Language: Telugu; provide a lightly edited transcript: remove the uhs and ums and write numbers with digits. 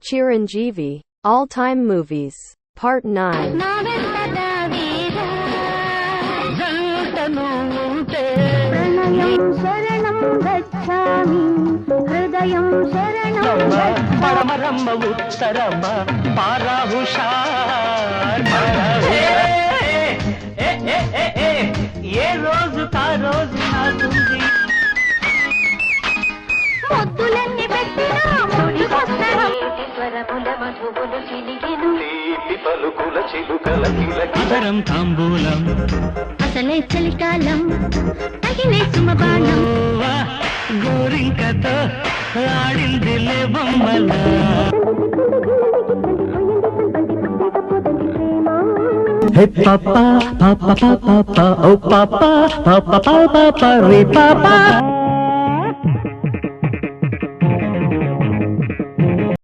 Chiranjeevi, All-Time Movies, Part 9. ప్రణయం శరణం గచ్ఛామి హృదయం శరణం పరమరమ్మ ఉత్తరమ్మ పారాహుషార్ ఏ రోజు కా రోజు నాకుంది పొద్దులన్నీ పెట్టినా ముడికొస్తరం స్వరముల మధువులు చిలికెను తీపి పలుకుల చిలుకల కిలకిలరం తాంబూలం అసలే చలికాలం తగిలే సుమబాణం గోరింకతో ఆడిందిలే బొమ్మల Hey papa, papa, papa, papa, oh papa, papa, papa, papa, re papa.